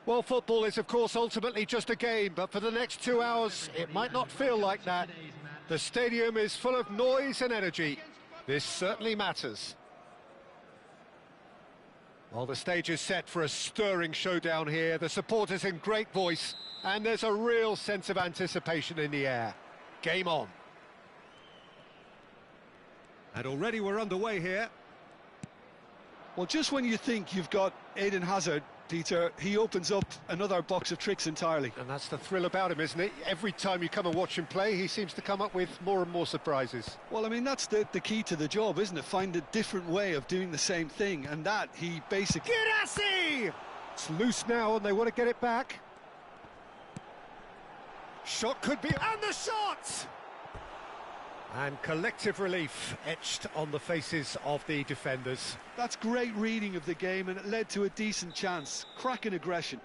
Well, football is, of course, ultimately just a game, but for the next 2 hours, it might not feel like that. The stadium is full of noise and energy. This certainly matters. Well, the stage is set for a stirring showdown here. The supporters in great voice, and there's a real sense of anticipation in the air. Game on. And already we're underway here. Well, just when you think you've got Eden Hazard, Peter, he opens up another box of tricks entirely. And that's the thrill about him, isn't it? Every time you come and watch him play, he seems to come up with more and more surprises. Well, I mean, that's the key to the job, isn't it? Find a different way of doing the same thing, and that he basically... Girassi! It's loose now, and they want to get it back. Shot could be... And the shot! And collective relief etched on the faces of the defenders. That's great reading of the game, and it led to a decent chance. Cracking aggression.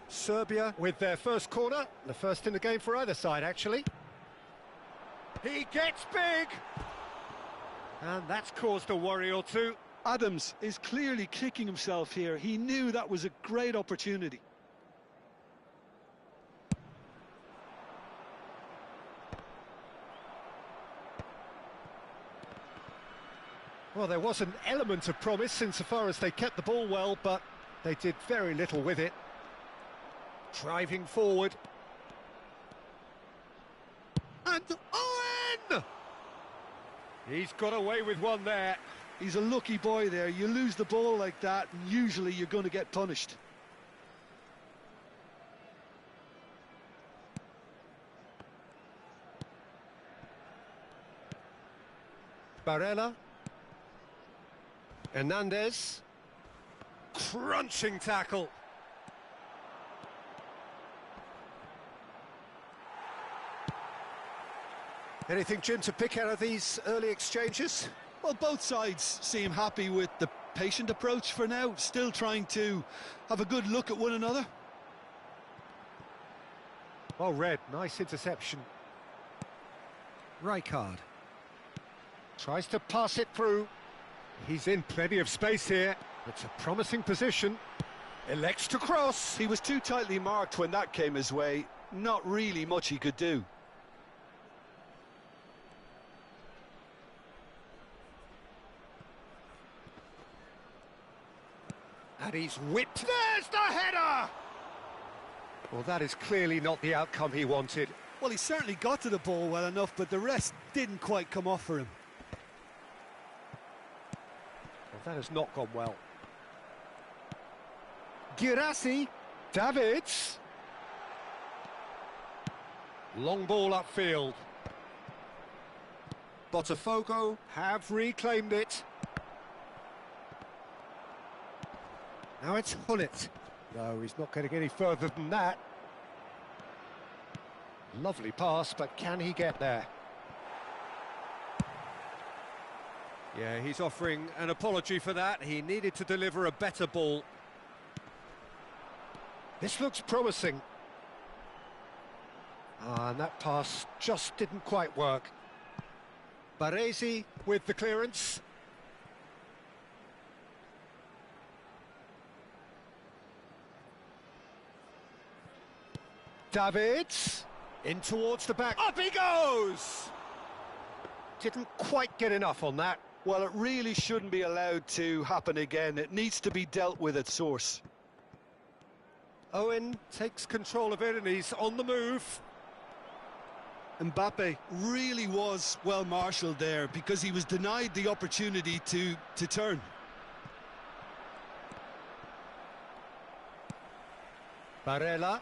Serbia with their first corner, the first in the game for either side, actually. He gets big! And that's caused a worry or two. Adams is clearly kicking himself here. He knew that was a great opportunity. Well, there was an element of promise insofar as they kept the ball well, but they did very little with it. Driving forward. And Owen! He's got away with one there. He's a lucky boy there. You lose the ball like that, and usually you're going to get punished. Barella. Hernandez. Crunching tackle. Anything, Jim, to pick out of these early exchanges? Well, both sides seem happy with the patient approach for now, still trying to have a good look at one another. Well read, nice interception. Rijkaard. Tries to pass it through. He's in plenty of space here. It's a promising position. Elects to cross. He was too tightly marked when that came his way. Not really much he could do. And he's whipped. There's the header! Well, that is clearly not the outcome he wanted. Well, he certainly got to the ball well enough, but the rest didn't quite come off for him. Well, that has not gone well. Girassi, Davids. Long ball upfield. Botafogo have reclaimed it. Now it's Hullet. No, he's not going to get any further than that. Lovely pass, but can he get there? Yeah, he's offering an apology for that. He needed to deliver a better ball. This looks promising. And that pass just didn't quite work. Baresi with the clearance. Davids in towards the back. Up he goes! Didn't quite get enough on that. Well, it really shouldn't be allowed to happen again. It needs to be dealt with at source. Owen takes control of it and he's on the move. Mbappe really was well marshalled there because he was denied the opportunity to turn. Barella.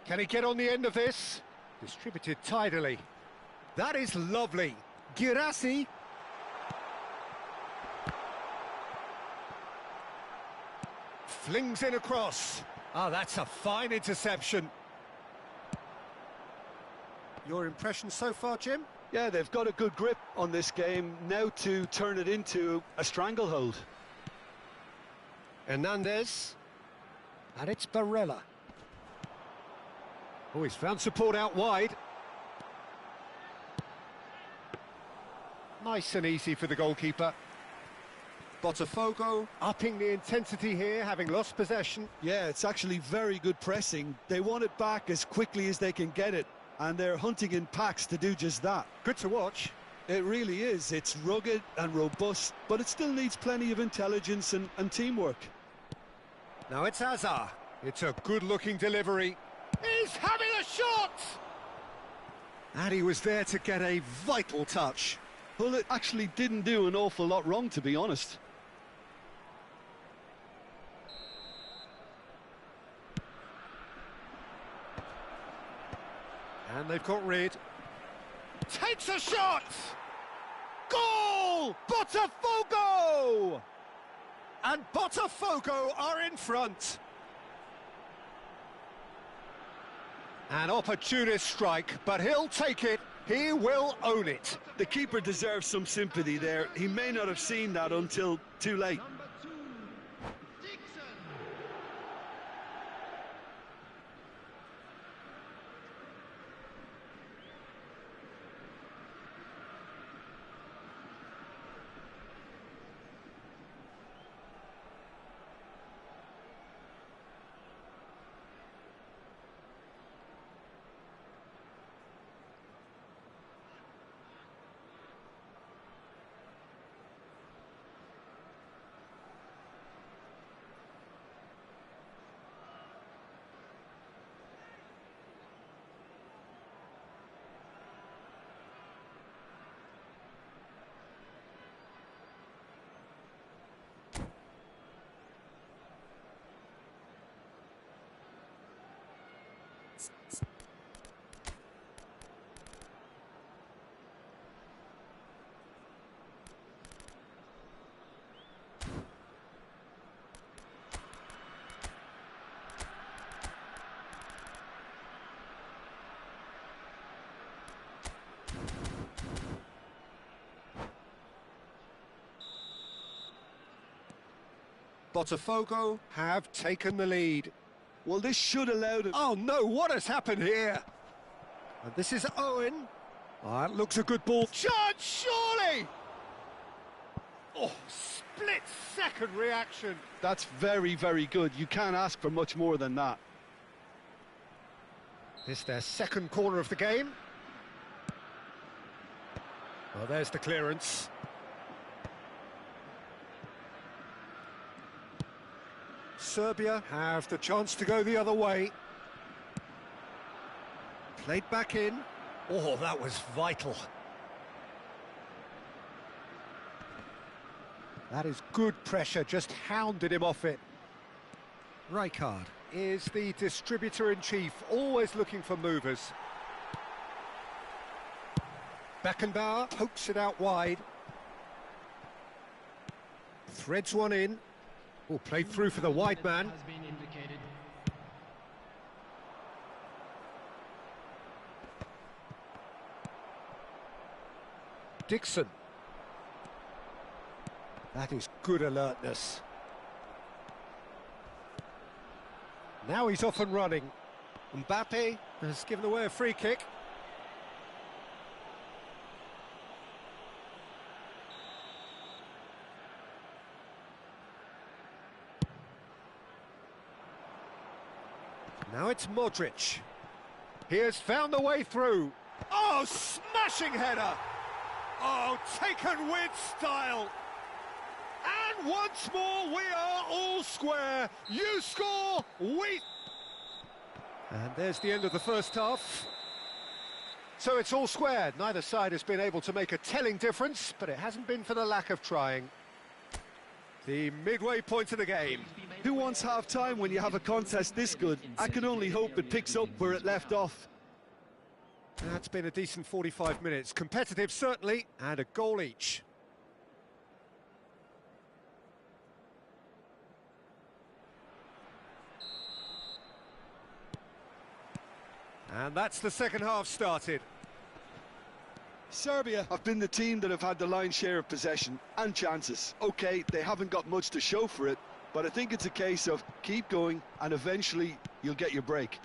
Can he get on the end of this? Distributed tidily. That is lovely. Girassi. Flings in across. Ah, that's a fine interception. Your impression so far, Jim? Yeah, they've got a good grip on this game, now to turn it into a stranglehold. Hernandez. And it's Barella. Oh, he's found support out wide. Nice and easy for the goalkeeper. Botafogo upping the intensity here, having lost possession. Yeah, it's actually very good pressing. They want it back as quickly as they can get it, and they're hunting in packs to do just that. Good to watch. It really is. It's rugged and robust, but it still needs plenty of intelligence and teamwork. Now it's Hazard. It's a good-looking delivery. He's having a shot! And he was there to get a vital touch. Well, it actually didn't do an awful lot wrong, to be honest. And they've got rid. Takes a shot! Goal! Botafogo! And Botafogo are in front. An opportunist strike, but he'll take it. He will own it. The keeper deserves some sympathy there. He may not have seen that until too late. Botafogo have taken the lead. Well, this should allow them... Oh no, what has happened here? And this is Owen. Oh, that looks a good ball. Chance, surely! Oh, split-second reaction. That's very, very good. You can't ask for much more than that. This their second corner of the game. Well, there's the clearance. Serbia have the chance to go the other way. Played back in. Oh, that was vital. That is good pressure, just hounded him off it. Rijkaard is the distributor-in-chief, always looking for movers. Beckenbauer pokes it out wide. Threads one in. Oh, played through for the wide man. Dixon. That is good alertness. Now he's off and running. Mbappe has given away a free kick. Now it's Modric. He has found the way through. Oh, smashing header! Oh, taken with style! And once more, we are all square. You score, we... And there's the end of the first half. So it's all square. Neither side has been able to make a telling difference, but it hasn't been for the lack of trying. The midway point of the game. Who wants half-time when you have a contest this good? I can only hope it picks up where it left off. That's been a decent 45 minutes. Competitive, certainly, and a goal each. And that's the second half started. Serbia have been the team that have had the lion's share of possession and chances. OK, they haven't got much to show for it, but I think it's a case of keep going and eventually you'll get your break.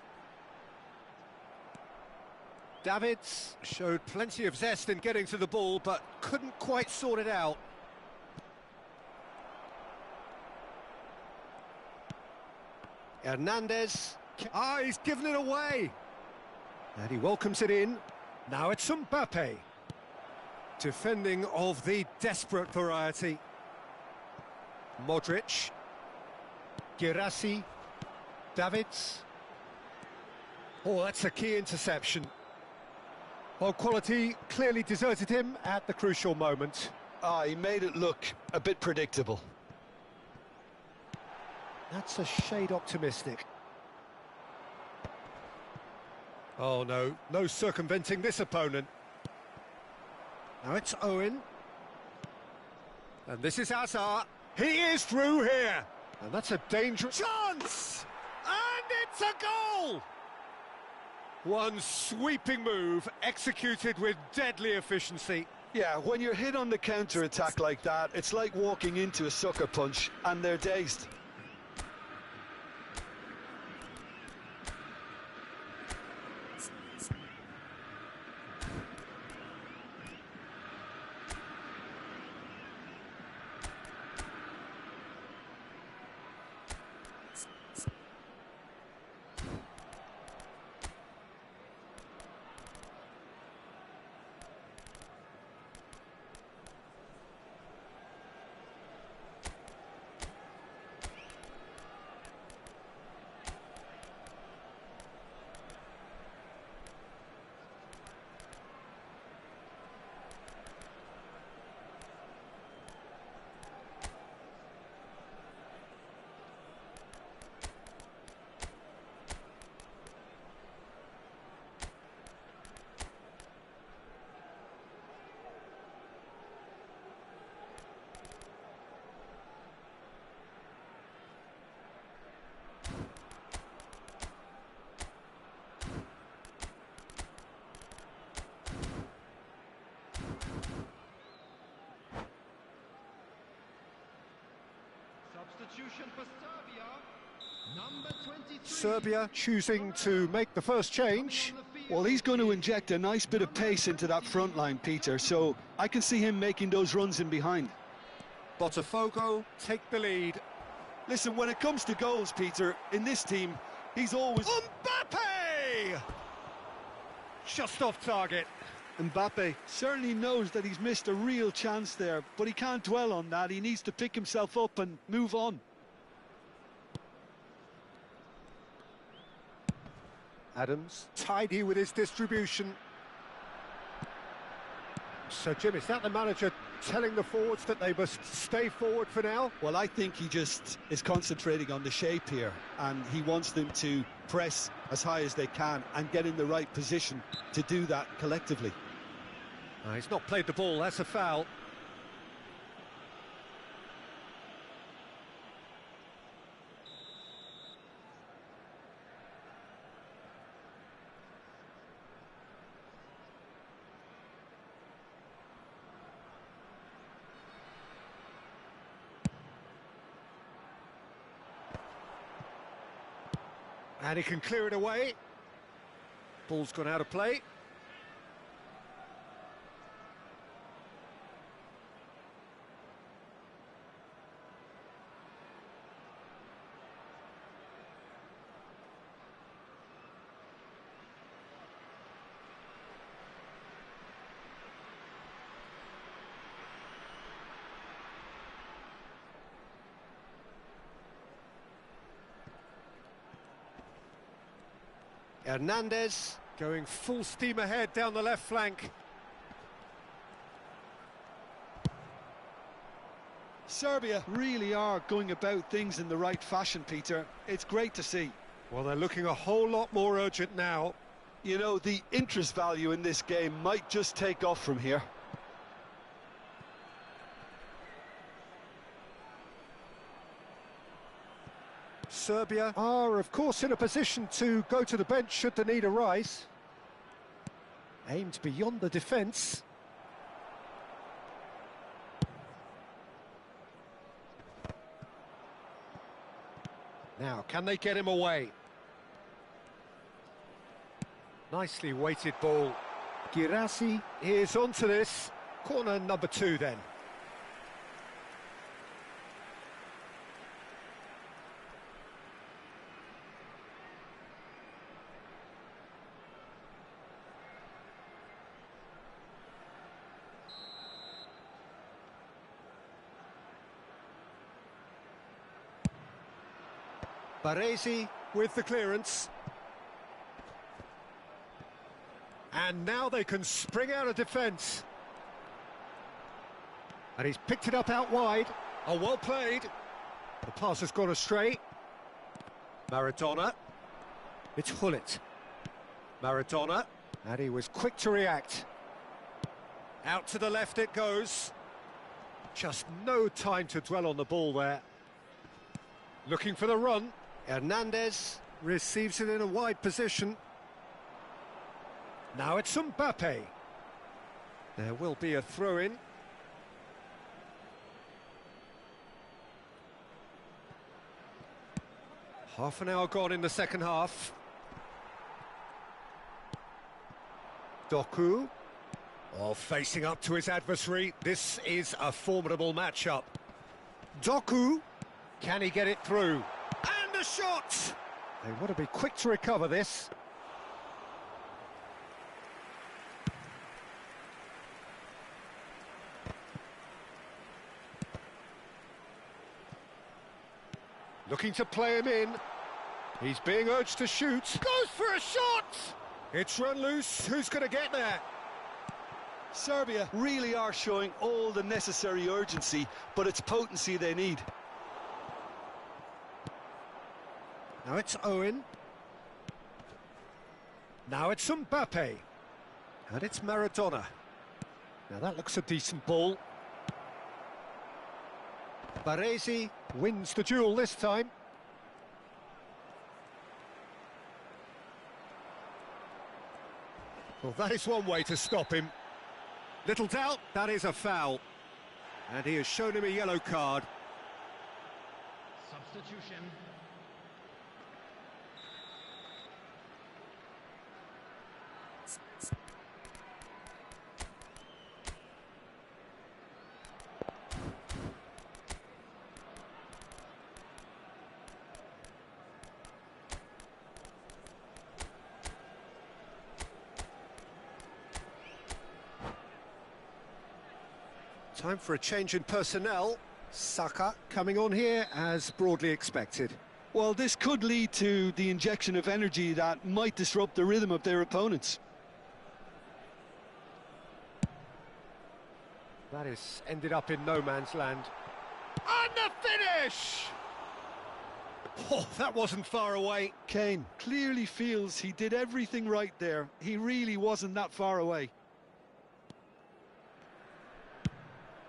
Davids showed plenty of zest in getting to the ball, but couldn't quite sort it out. Hernandez. Ah, he's given it away. And he welcomes it in. Now it's Mbappe. Defending of the desperate variety. Modric. Girassi. Davids. Oh, that's a key interception. Well, quality clearly deserted him at the crucial moment. He made it look a bit predictable. That's a shade optimistic. Oh no, no circumventing this opponent. Now it's Owen. And this is Hazard. He is through here. And that's a dangerous chance! And it's a goal! One sweeping move, executed with deadly efficiency. Yeah, when you're hit on the counter-attack like that, it's like walking into a sucker punch, and they're dazed. Substitution for Serbia. Number 23. Serbia choosing to make the first change. Well, he's going to inject a nice bit of pace into that front line, Peter, so I can see him making those runs in behind. Botafogo take the lead. Listen, when it comes to goals, Peter, in this team, he's always... Mbappe! Just off target. Mbappe certainly knows that he's missed a real chance there, but he can't dwell on that. He needs to pick himself up and move on. Adams, tidy with his distribution. So, Jim, is that the manager telling the forwards that they must stay forward for now? Well, I think he just is concentrating on the shape here, and he wants them to press as high as they can and get in the right position to do that collectively. He's not played the ball, that's a foul. And he can clear it away. Ball's gone out of play. Hernandez going full steam ahead down the left flank. Serbia really are going about things in the right fashion, Peter. It's great to see. Well, they're looking a whole lot more urgent now. You know, the interest value in this game might just take off from here. Serbia are, of course, in a position to go to the bench should the need arise. Aimed beyond the defence. Now, can they get him away? Nicely weighted ball. Girassi is onto this. Corner number 2 then. Baresi with the clearance. And now they can spring out of defence. And he's picked it up out wide. Oh, well played. The pass has gone astray. Maradona. It's Hullet. Maradona. And he was quick to react. Out to the left it goes. Just no time to dwell on the ball there. Looking for the run. Hernandez receives it in a wide position. Now it's Mbappe. There will be a throw-in. Half an hour gone in the second half. Doku. Oh, facing up to his adversary. This is a formidable matchup. Doku. Can he get it through? And a shot! They want to be quick to recover this. Looking to play him in. He's being urged to shoot. Goes for a shot! It's run loose. Who's going to get there? Serbia really are showing all the necessary urgency, but it's potency they need. Now it's Owen. Now it's Mbappe. And it's Maradona. Now that looks a decent ball. Baresi wins the duel this time. Well, that is one way to stop him. Little doubt, that is a foul. And he has shown him a yellow card. Substitution. Time for a change in personnel. Saka coming on here as broadly expected. Well, this could lead to the injection of energy that might disrupt the rhythm of their opponents. That is ended up in no man's land. And the finish! Oh, that wasn't far away. Kane clearly feels he did everything right there. He really wasn't that far away.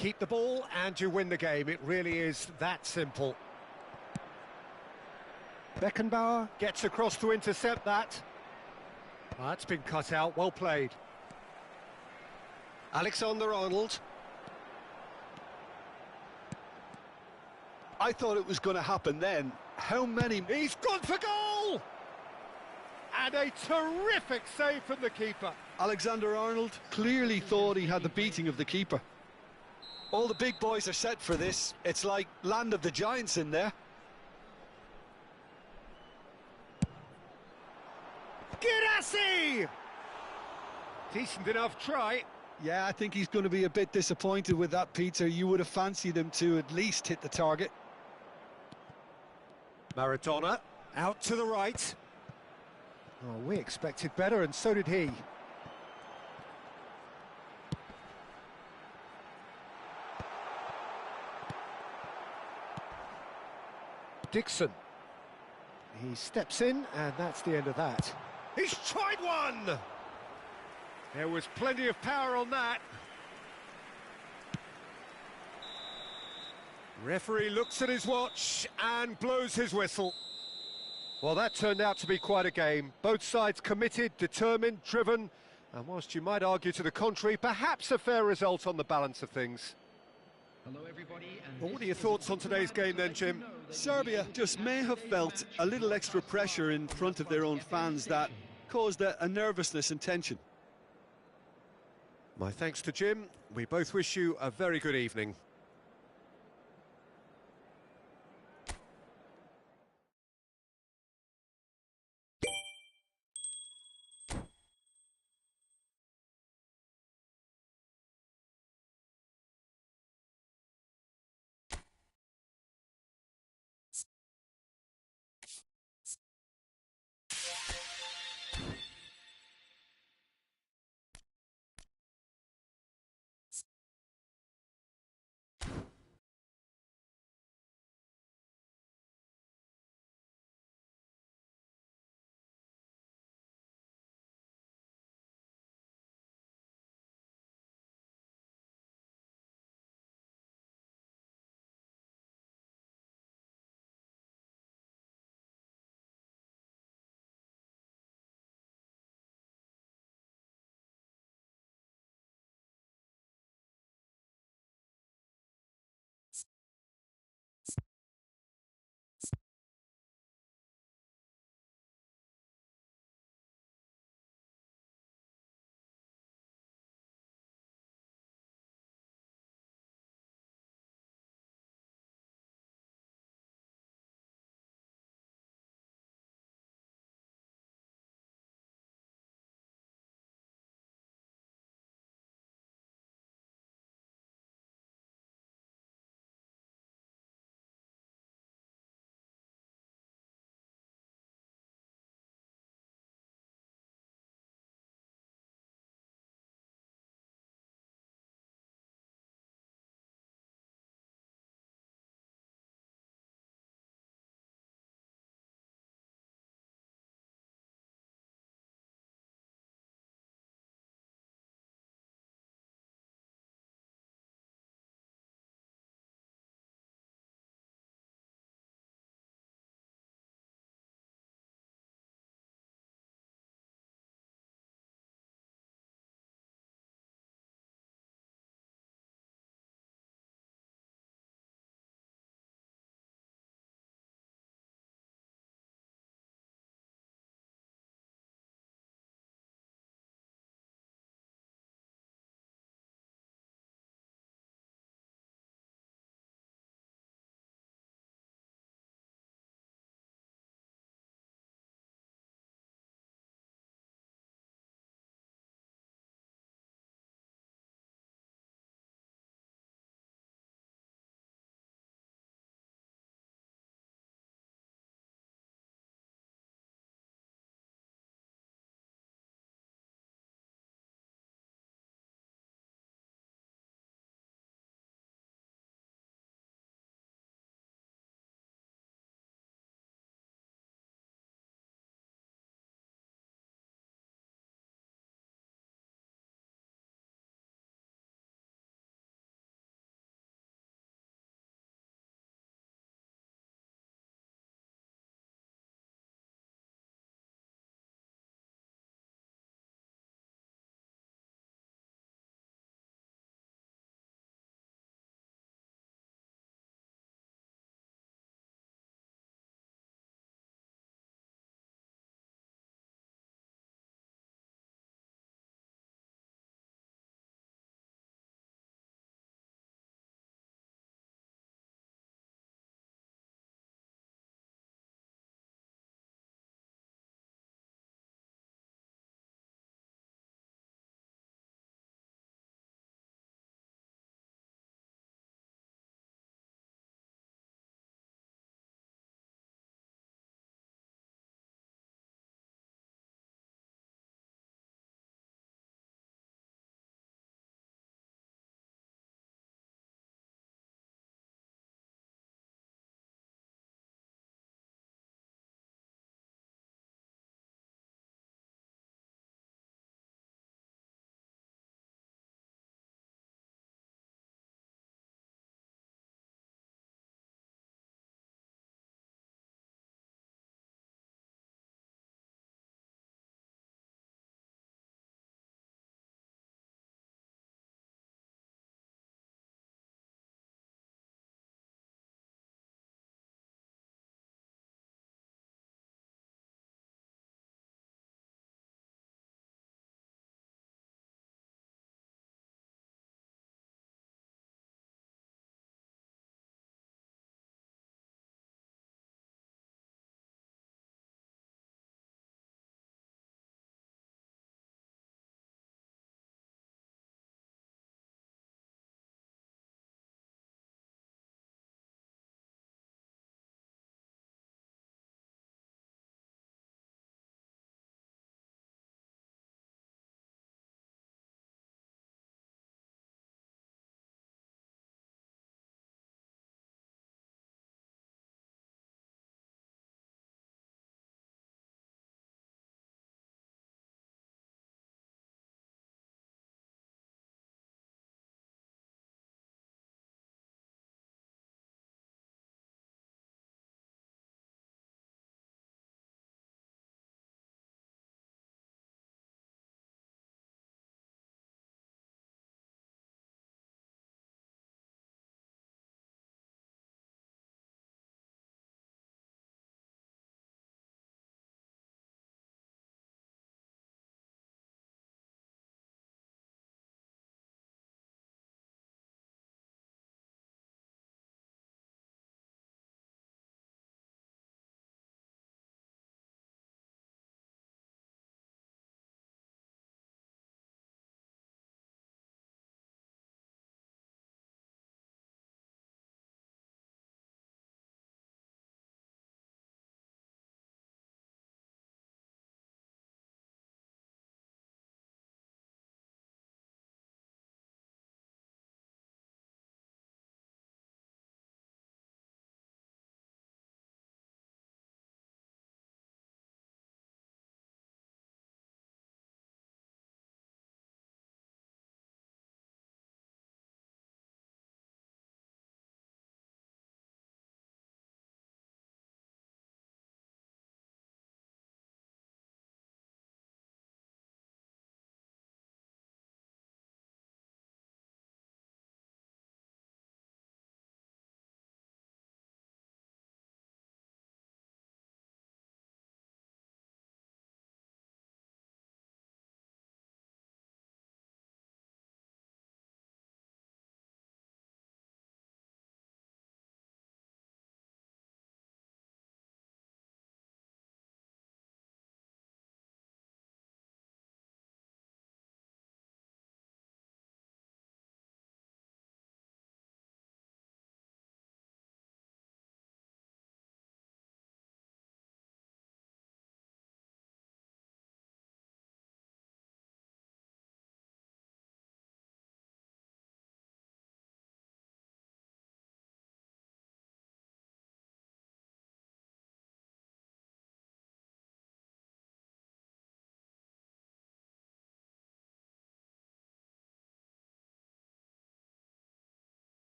Keep the ball and you win the game. It really is that simple. Beckenbauer gets across to intercept that. That's been cut out, well played. Alexander-Arnold. I thought it was going to happen then. How many... He's gone for goal! And a terrific save from the keeper. Alexander-Arnold clearly thought he had the beating of the keeper. All the big boys are set for this. It's like land of the giants in there. Girassi! Decent enough try. Yeah, I think he's going to be a bit disappointed with that, Peter. You would have fancied him to at least hit the target. Maradona out to the right. Oh, we expected better, and so did he. Dixon. He steps in, and that's the end of that. He's tried one! There was plenty of power on that. Referee looks at his watch and blows his whistle. Well, that turned out to be quite a game. Both sides committed, determined, driven, and whilst you might argue to the contrary, perhaps a fair result on the balance of things. Hello everybody. Well, what are your thoughts on today's game then, Jim? Serbia just may have felt a little extra pressure in front of their own fans that caused a nervousness and tension. My thanks to Jim. We both wish you a very good evening.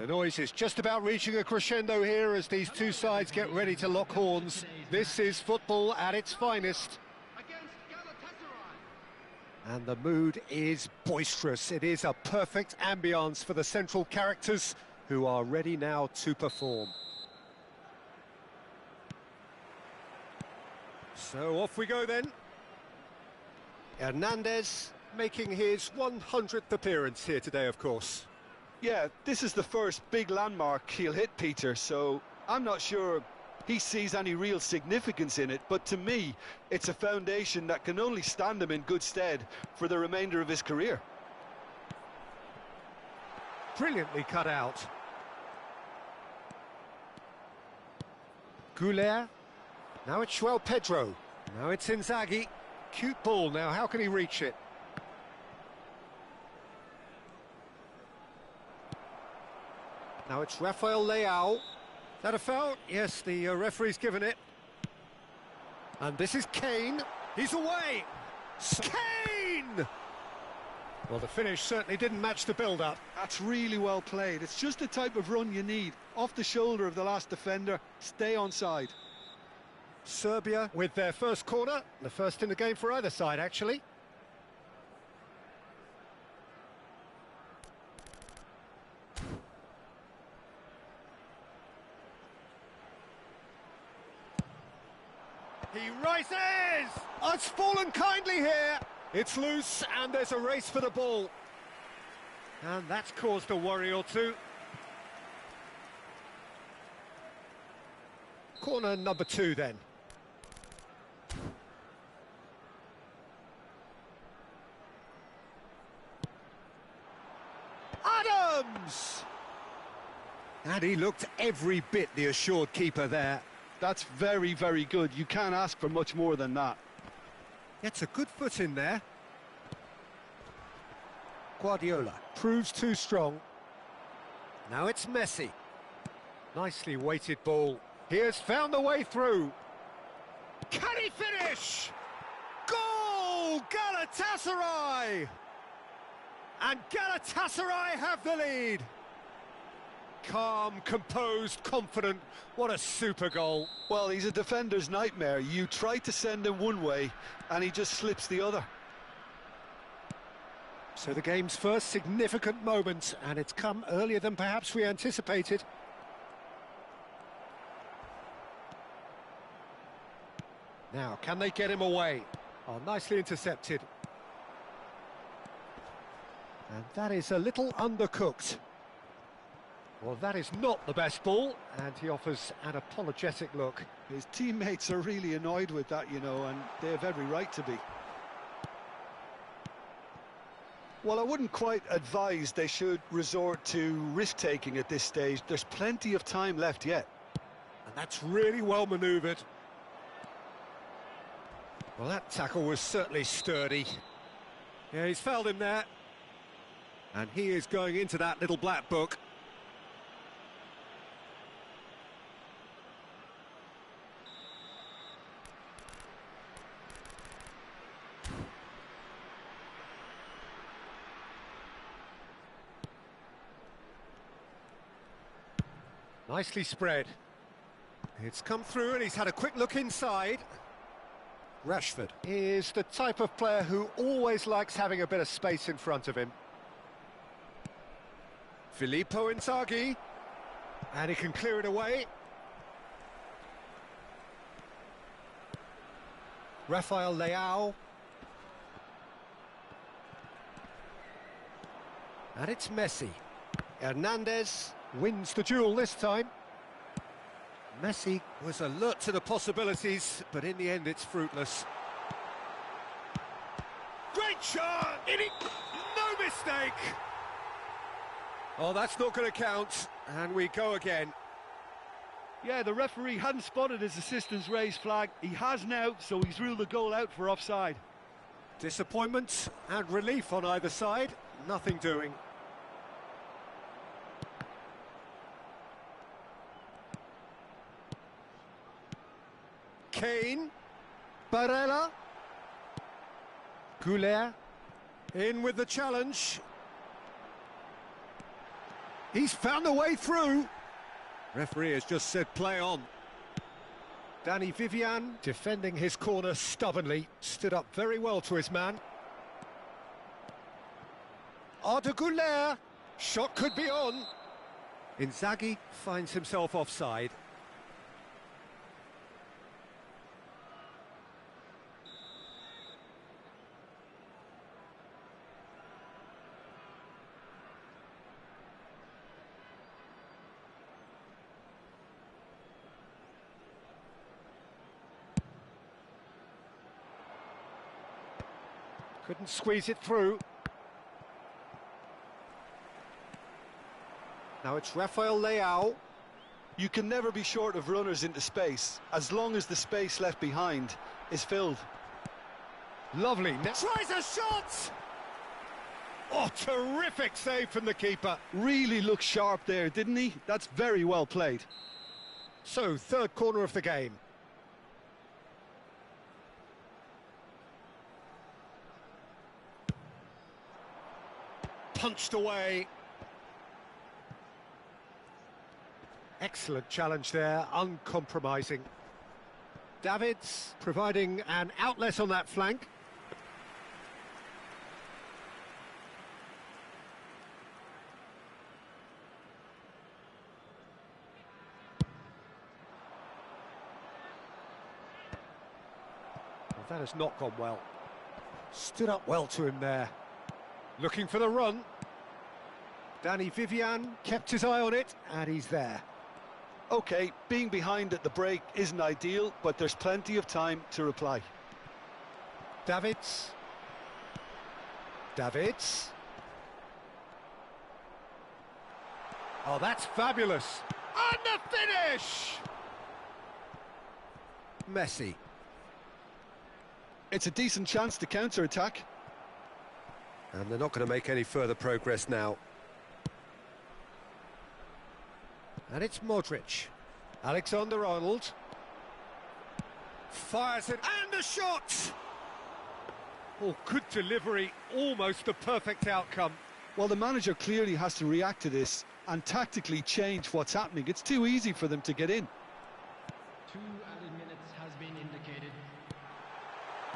The noise is just about reaching a crescendo here as these two sides get ready to lock horns. This is football at its finest. And the mood is boisterous. It is a perfect ambience for the central characters who are ready now to perform. So off we go then. Hernandez making his 100th appearance here today, of course. Yeah, this is the first big landmark he'll hit, Peter, so I'm not sure he sees any real significance in it, but to me, it's a foundation that can only stand him in good stead for the remainder of his career. Brilliantly cut out. Goulet. Now it's João Pedro. Now it's Inzaghi. Cute ball now, how can he reach it? Now it's Rafael Leao. Is that a foul? Yes, the referee's given it. And this is Kane. He's away. Kane! Well, the finish certainly didn't match the build-up. That's really well played. It's just the type of run you need. Off the shoulder of the last defender, stay onside. Serbia with their first corner. The first in the game for either side, actually. He rises! Oh, it's fallen kindly here. It's loose and there's a race for the ball. And that's caused a worry or two. Corner number 2 then. Adams! And he looked every bit the assured keeper there. That's very, very good. You can't ask for much more than that. Gets a good foot in there. Guardiola proves too strong. Now it's Messi. Nicely weighted ball. He has found the way through. Can he finish? Goal! Galatasaray! And Galatasaray have the lead. Calm, composed, confident. What a super goal. Well, he's a defender's nightmare. You try to send him one way, and he just slips the other. So the game's first significant moment, and it's come earlier than perhaps we anticipated. Now, can they get him away? Oh, nicely intercepted. And that is a little undercooked. Well, that is not the best ball, and he offers an apologetic look. His teammates are really annoyed with that, you know, and they have every right to be. Well, I wouldn't quite advise they should resort to risk-taking at this stage. There's plenty of time left yet. And that's really well manoeuvred. Well, that tackle was certainly sturdy. Yeah, he's fouled him there. And he is going into that little black book. Nicely spread. It's come through and he's had a quick look inside. Rashford is the type of player who always likes having a bit of space in front of him. Filippo Inzaghi. And he can clear it away. Rafael Leao. And it's Messi. Hernandez wins the duel this time. Messi was alert to the possibilities, but in the end it's fruitless. Great shot! No mistake! Oh, that's not going to count, and we go again. Yeah, the referee hadn't spotted his assistant's raised flag. He has now, so he's ruled the goal out for offside. Disappointment and relief on either side, nothing doing. Kane, Barella, Goulet, in with the challenge. He's found a way through. Referee has just said play on. Danny Vivian, defending his corner stubbornly, stood up very well to his man. Arda Güler, shot could be on. Inzaghi finds himself offside. Couldn't squeeze it through. Now it's Rafael Leao. You can never be short of runners into space, as long as the space left behind is filled. Lovely. Tries a shot! Oh, terrific save from the keeper. Really looked sharp there, didn't he? That's very well played. So, third corner of the game. Punched away. Excellent challenge there, uncompromising. Davids providing an outlet on that flank. Well, that has not gone well. Stood up well to him there. Looking for the run. Danny Vivian kept his eye on it, and he's there. OK, being behind at the break isn't ideal, but there's plenty of time to reply. Davids. Davids. Oh, that's fabulous. And the finish! Messi. It's a decent chance to counter-attack. And they're not going to make any further progress now. And it's Modric. Alexander-Arnold. Fires it, and a shot! Oh, good delivery, almost the perfect outcome. Well, the manager clearly has to react to this and tactically change what's happening. It's too easy for them to get in. 2 added minutes has been indicated.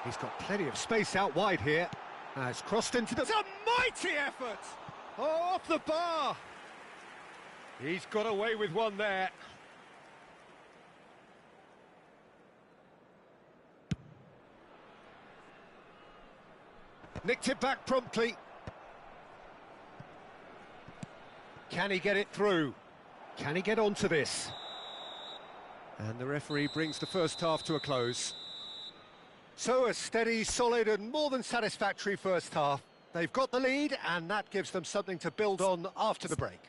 He's got plenty of space out wide here. It's crossed into the... It's a mighty effort! Oh, off the bar! He's got away with one there. Nicked it back promptly. Can he get it through? Can he get onto this? And the referee brings the first half to a close. So a steady, solid and more than satisfactory first half. They've got the lead and that gives them something to build on after the break.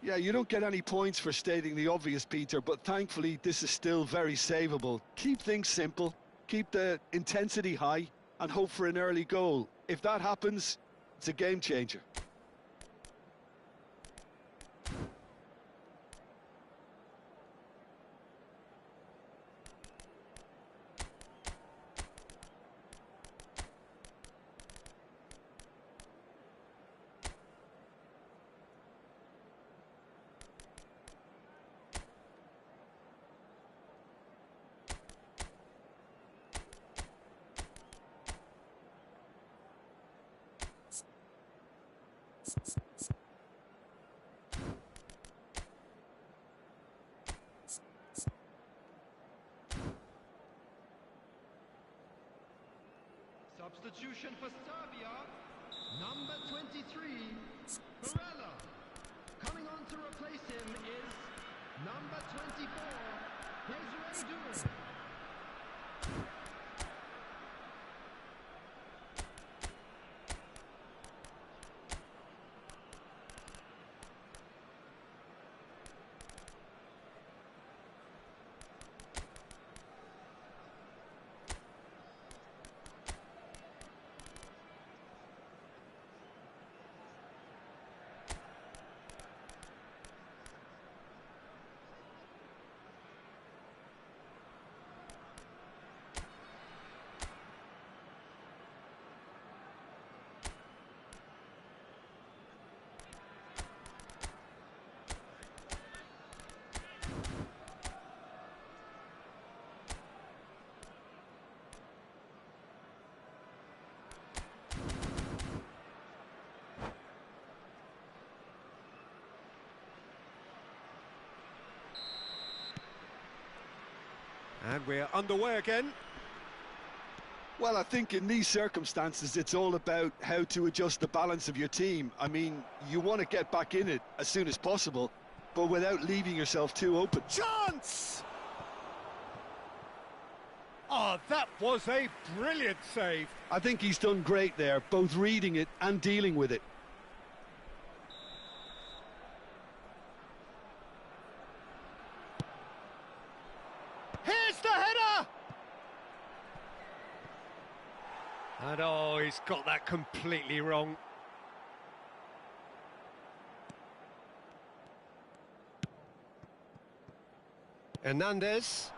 Yeah, you don't get any points for stating the obvious, Peter, but thankfully this is still very savable. Keep things simple, keep the intensity high and hope for an early goal. If that happens, it's a game changer. Substitution for Serbia, number 23, Barella. Coming on to replace him is number 24, here's Ray Duran. And we're underway again. Well, I think in these circumstances, it's all about how to adjust the balance of your team. I mean, you want to get back in it as soon as possible, but without leaving yourself too open. Chance! Oh, that was a brilliant save. I think he's done great there, both reading it and dealing with it. Here's the header! And oh, he's got that completely wrong. Hernandez.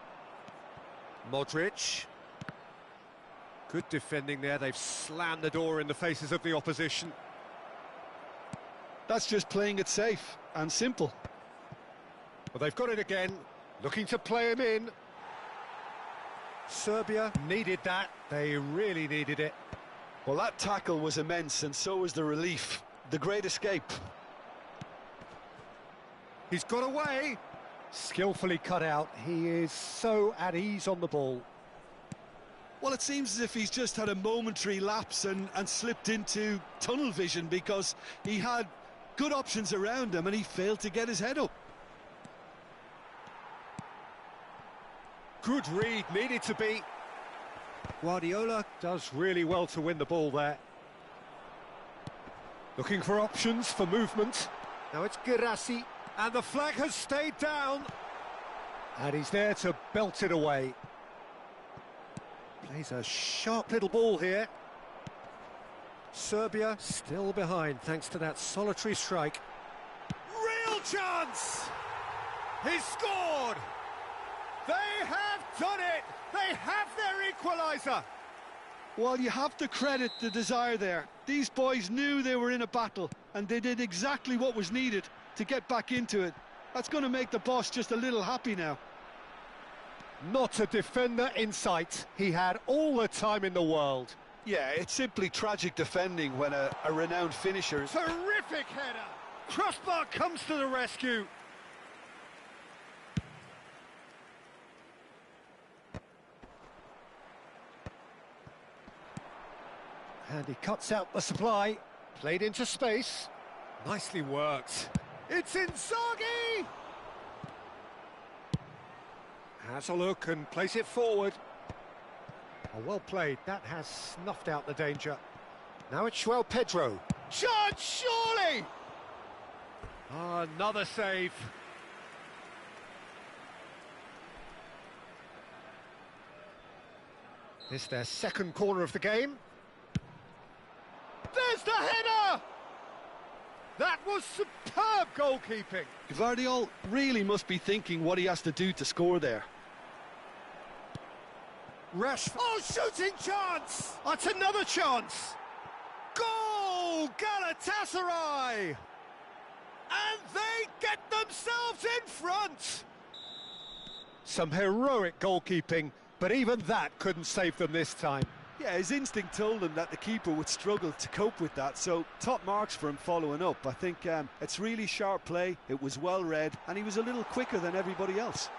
Modric. Good defending there. They've slammed the door in the faces of the opposition. That's just playing it safe and simple. Well, they've got it again. Looking to play him in. Serbia needed that. They really needed it. Well, that tackle was immense, and so was the relief. The great escape. He's got away. Skillfully cut out. He is so at ease on the ball. Well, it seems as if he's just had a momentary lapse and slipped into tunnel vision, because he had good options around him and he failed to get his head up. Good read, needed to be. Guardiola does really well to win the ball there. Looking for options for movement. Now it's Girassi, and the flag has stayed down. And he's there to belt it away. Plays a sharp little ball here. Serbia still behind thanks to that solitary strike. Real chance! He's scored! They have done it! They have their equaliser! Well, you have to credit the desire there. These boys knew they were in a battle, and they did exactly what was needed to get back into it. That's going to make the boss just a little happy now. Not a defender in sight. He had all the time in the world. Yeah, it's simply tragic defending when a renowned finisher... Terrific header! Crossbar comes to the rescue. And he cuts out the supply. Played into space. Nicely worked. It's Inzaghi! Has a look and plays it forward. Oh, well played. That has snuffed out the danger. Now it's João Pedro. Chance, surely! Oh, another save. It's their second corner of the game. There's the header! That was superb goalkeeping. Guardiola really must be thinking what he has to do to score there. Rashford. Oh, shooting chance! That's another chance. Goal! Galatasaray! And they get themselves in front! Some heroic goalkeeping, but even that couldn't save them this time. Yeah, his instinct told him that the keeper would struggle to cope with that, so top marks for him following up. I think it's really sharp play, it was well read, and he was a little quicker than everybody else.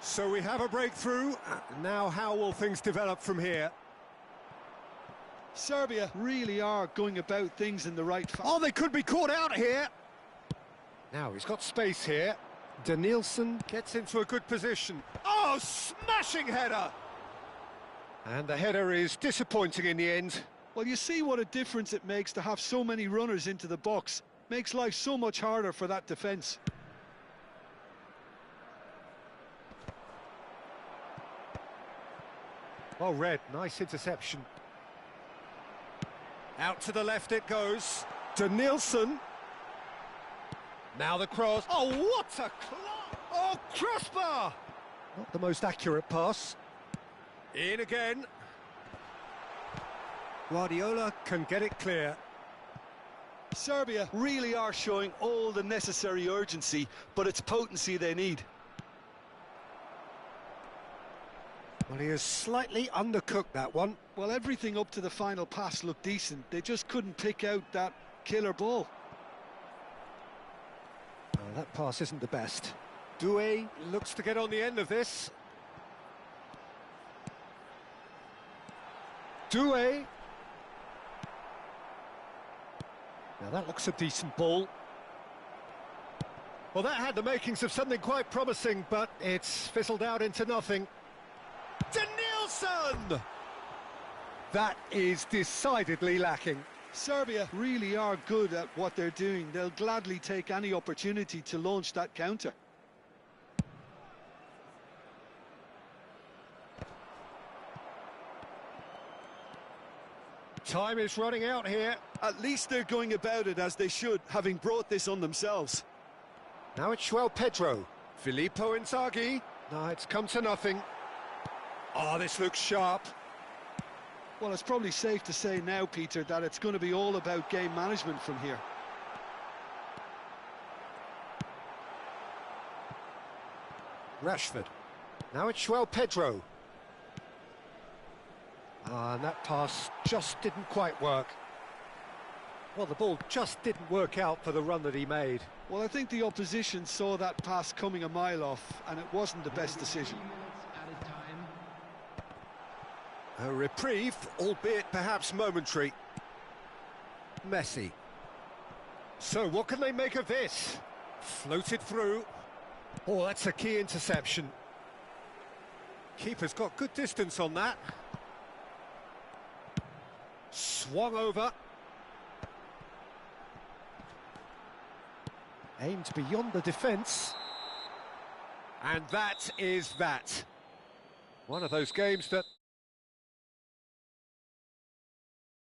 So we have a breakthrough. Now how will things develop from here? Serbia really are going about things in the right fashion. Oh, they could be caught out here. Now he's got space here. Danielson gets into a good position. Oh, smashing header! And the header is disappointing in the end. Well, you see what a difference it makes to have so many runners into the box. Makes life so much harder for that defence. Well read, nice interception. Out to the left it goes. Danielson. Now the cross. Oh, what a class! Oh, crossbar! Not the most accurate pass. In again. Guardiola can get it clear. Serbia really are showing all the necessary urgency, but it's potency they need. Well, he has slightly undercooked that one. Well, everything up to the final pass looked decent. They just couldn't pick out that killer ball. Oh, that pass isn't the best. Doué looks to get on the end of this. Doué. Now that looks a decent ball. Well, that had the makings of something quite promising, but it's fizzled out into nothing. Denilson! That is decidedly lacking. Serbia really are good at what they're doing. They'll gladly take any opportunity to launch that counter. Time is running out here. At least they're going about it as they should, having brought this on themselves. Now it's João Pedro. Filippo Inzaghi. No, it's come to nothing. Oh, this looks sharp. Well, it's probably safe to say now, Peter, that it's going to be all about game management from here. Rashford. Now it's João Pedro. And that pass just didn't quite work. Well, the ball just didn't work out for the run that he made. Well, I think the opposition saw that pass coming a mile off, and it wasn't the best decision. A reprieve, albeit perhaps momentary. Messi. So what can they make of this? Floated through. Oh, that's a key interception. Keeper's got good distance on that. Swung over. Aimed beyond the defence. And that is that. One of those games that